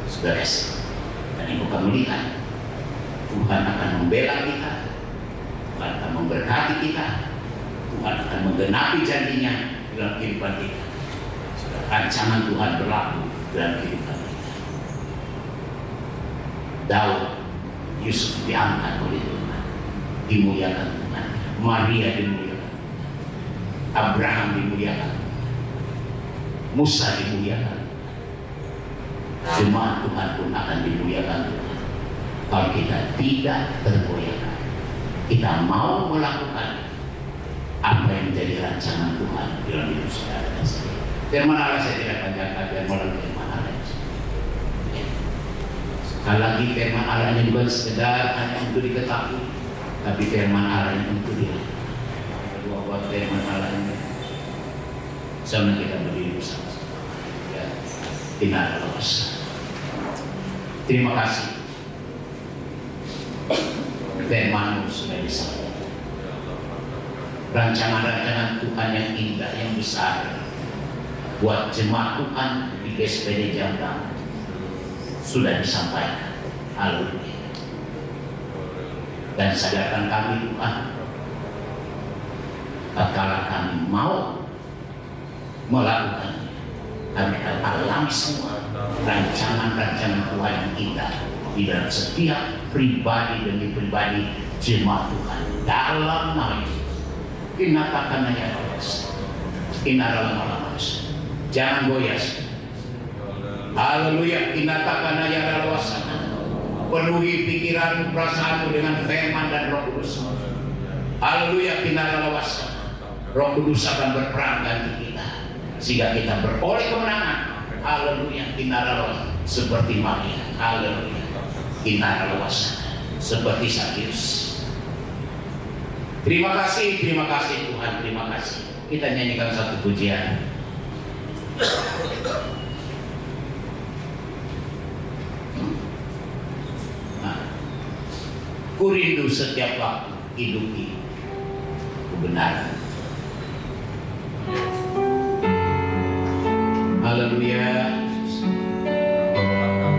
Saudara, dan ibu akan melihat Tuhan akan membela kita, Tuhan akan memberkati kita, Tuhan akan menggenapi janjinya dalam kehidupan kita. Rancangan Tuhan berlaku dalam kehidupan kita. Daud, Yusuf diangkat oleh Tuhan, dimuliakan Tuhan. Maria dimuliakan, Abraham dimuliakan, Musa dimuliakan. Jemaat Tuhan pun akan dimuliakan Tuhan. Kalau kita tidak tergoyahkan, kita mau melakukan apa yang menjadi rancangan Tuhan dalam hidup saudara dan saya. Firman Allah saya tidak panjangkan, biar melalui firman Allah. Sekali lagi firman Allah ini bukan sekedar hanya untuk diketahui, tapi firman Allah ini untuk dilihat. Kedua buat firman Allah ini, sama kita berdiri bersama-sama. Ya, tidak ada lepas. Terima kasih. Firman-Mu sudah disampaikan. Rancangan-rancangan Tuhan yang indah, yang besar buat jemaat Tuhan di GSPD Jambang sudah disampaikan. Haleluya. Dan sadarkan kami Tuhan, tatkala kami mau melakukan, kami akan alami semua rancangan-rancangan Tuhan yang indah di dalam setiap pribadi demi pribadi jemaat Tuhan dalam nama Yesus. Kinatakan hanya Allah, kinaralah malam jangan goyah. Haleluya. Kinatakan hanya Allah, penuhi pikiran perasaanmu dengan firman dan Roh Kudus. Haleluya. Kinaralah Roh Kudus akan berperang ganti kita sehingga kita beroleh kemenangan. Haleluya. Kinaralah seperti Maria. Haleluya. Kinaralah seperti Sakius. Terima kasih Tuhan, terima kasih. Kita nyanyikan satu pujian. Ku rindu setiap waktu hidupi kebenaran. Haleluya. Hidup kita benar.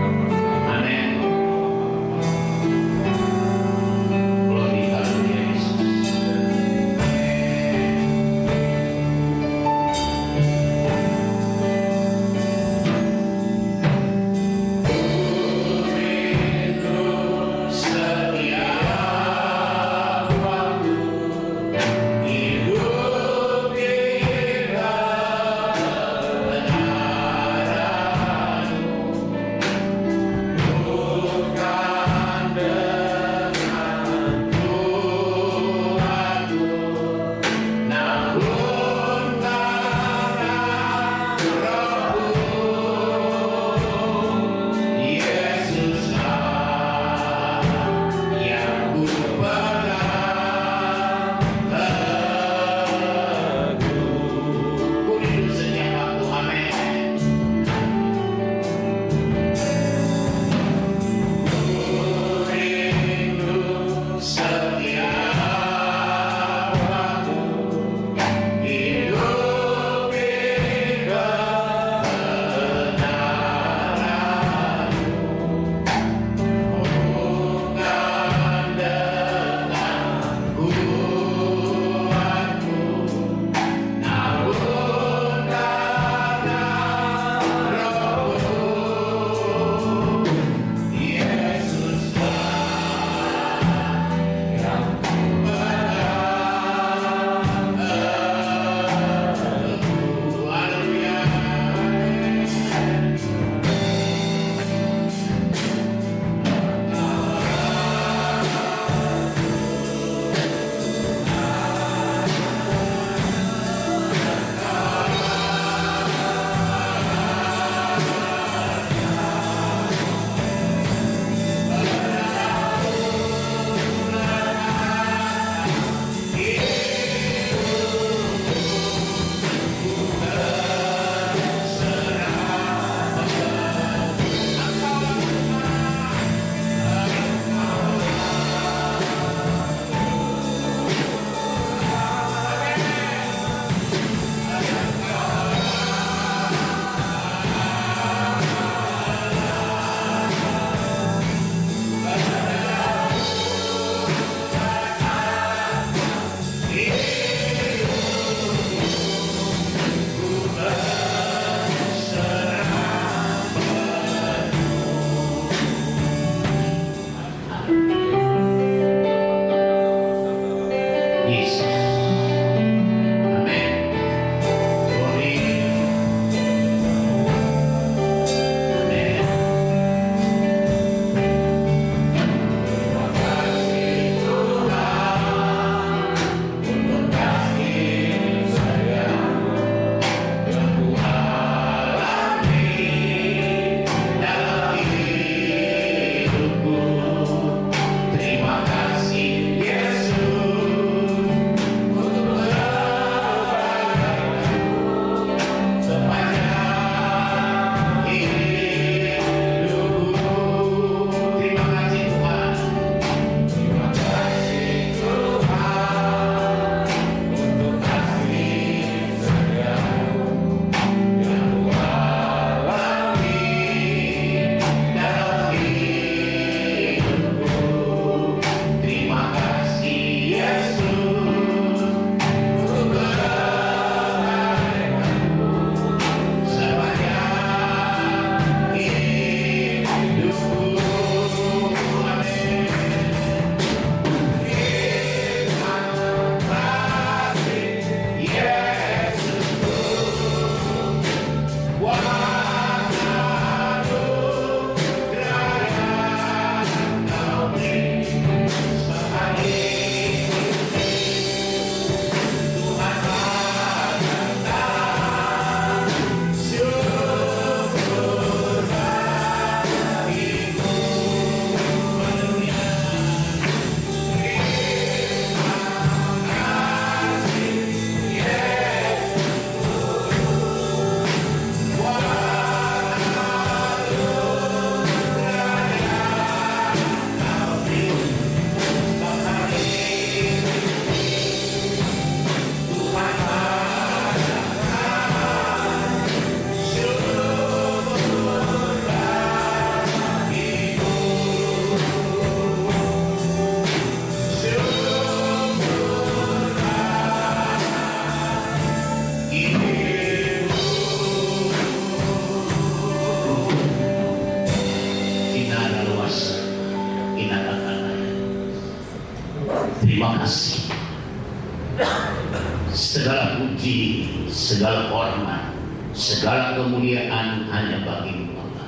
segala puji, segala hormat, segala kemuliaan hanya bagi-Mu Bapa.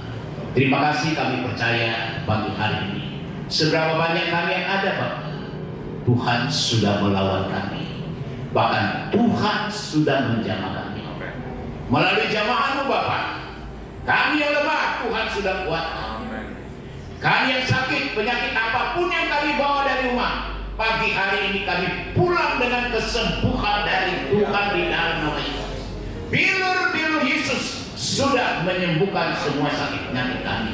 Terima kasih kami percaya pagi hari ini. Seberapa banyak kami yang ada Bapa, Tuhan sudah melawan kami. Bahkan Tuhan sudah menjamah kami. Melalui jamahan-Mu Bapa, kami yang lemah Tuhan sudah kuatkan. Kami yang sakit, penyakit apapun yang kami bawa dari rumah, pagi hari ini kami pulang dengan kesembuhan dari Tuhan di dalam nama Yesus. Bilur-bilur Yesus sudah menyembuhkan semua sakit penyakit kami.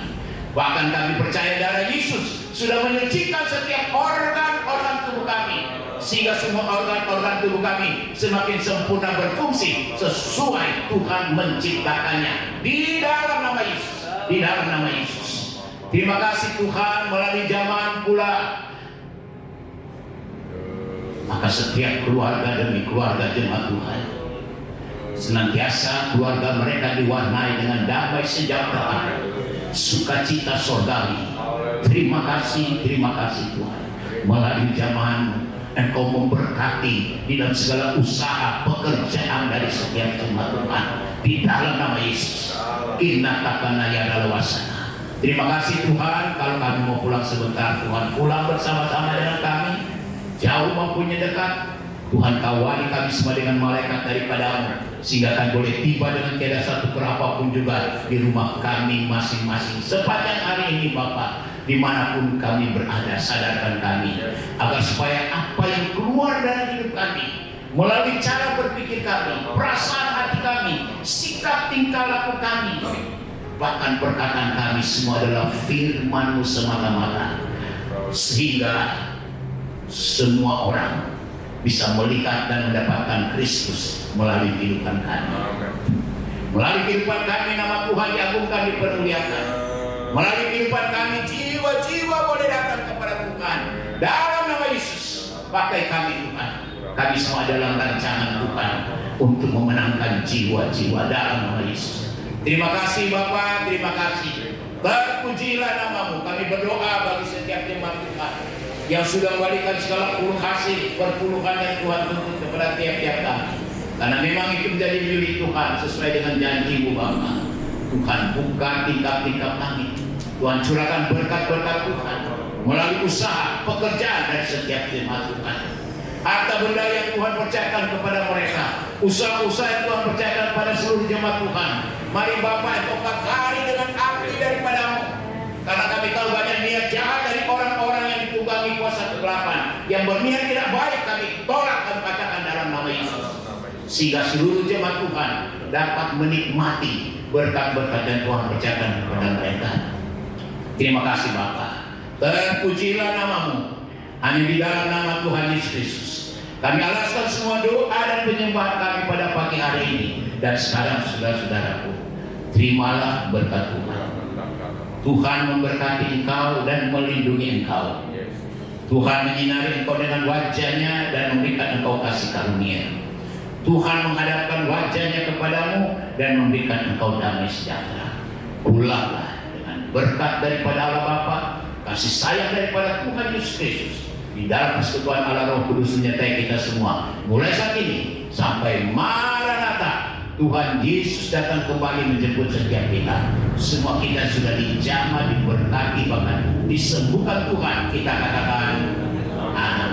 Bahkan kami percaya darah Yesus sudah menyucikan setiap organ-organ tubuh kami, sehingga semua organ-organ tubuh kami semakin sempurna berfungsi sesuai Tuhan menciptakannya di dalam nama Yesus. Di dalam nama Yesus. Terima kasih Tuhan, melalui jamaah pula, maka setiap keluarga demi keluarga jemaat Tuhan, senantiasa keluarga mereka diwarnai dengan damai sejahtera, sukacita surgawi. Terima kasih Tuhan, melalui jamaah Engkau memberkati di dalam segala usaha pekerjaan dari setiap jemaat Tuhan di dalam nama Yesus. Kinatakan ya dalawasana. Terima kasih Tuhan, kalau kami mau pulang sebentar, Tuhan pulang bersama-sama dengan kami. Jauh maupun dekat, Tuhan kawali kami semua dengan malaikat daripada-Mu, sehingga kami boleh tiba dengan tiada satu apapun juga di rumah kami masing-masing. Sepanjang hari ini Bapa, dimanapun kami berada, sadarkan kami, agar supaya apa yang keluar dari hidup kami, melalui cara berpikir kami, perasaan hati kami, sikap tingkah laku kami, bahkan perkataan kami semua adalah firman-Mu semata-mata, sehingga semua orang bisa melihat dan mendapatkan Kristus melalui kehidupan kami. Melalui kehidupan kami nama Tuhan diagungkan, dipermuliakan. Melalui kehidupan kami jiwa-jiwa boleh datang kepada Tuhan dalam nama Yesus. Pakai kami Tuhan, kami semua dalam rancangan Tuhan untuk memenangkan jiwa-jiwa dalam nama Yesus. Terima kasih Bapa, terima kasih. Terpujilah nama-Mu. Kami berdoa bagi setiap jemaat Tuhan yang sudah memberikan segala puluh kasih perpuluhan yang Tuhan tuntut kepada tiap-tiap kami. Karena memang itu menjadi milik Tuhan sesuai dengan janji-Mu Bapa. Tuhan buka tingkap-tingkap kami. Tuhan curahkan berkat-berkat Tuhan melalui usaha pekerjaan dari setiap jemaat Tuhan. Harta benda yang Tuhan percayakan kepada mereka, usaha-usaha yang Tuhan percayakan kepada seluruh jemaat Tuhan. Mari Bapak Engkau kari dengan api daripada-Mu. Karena kami tahu banyak niat jahat dari orang-orang yang ditunggangi kuasa kegelapan, yang berniat tidak baik, kami tolak dan katakan dalam nama Yesus. Sehingga seluruh jemaat Tuhan dapat menikmati berkat-berkat yang Tuhan percayakan kepada mereka. Terima kasih Bapa. Terpujilah nama-Mu. Hanya di dalam nama Tuhan Yesus Kristus kami alaskan semua doa dan penyembahan kami pada pagi hari ini. Dan sekarang saudara-saudaraku, terimalah berkat Tuhan. Tuhan memberkati engkau dan melindungi engkau. Tuhan menyinari engkau dengan wajah-Nya dan memberikan engkau kasih karunia. Tuhan menghadapkan wajah-Nya kepadamu dan memberikan engkau damai sejahtera. Pulanglah dengan berkat daripada Allah Bapa, kasih sayang daripada Tuhan Yesus Kristus, di dalam persekutuan Allah Roh Kudus menyertai kita semua mulai saat ini sampai Maranatha. Tuhan Yesus datang kembali menjemput setiap kita. Semua kita sudah dijamah, diberkati, bahkan disembuhkan Tuhan. Kita katakan amin.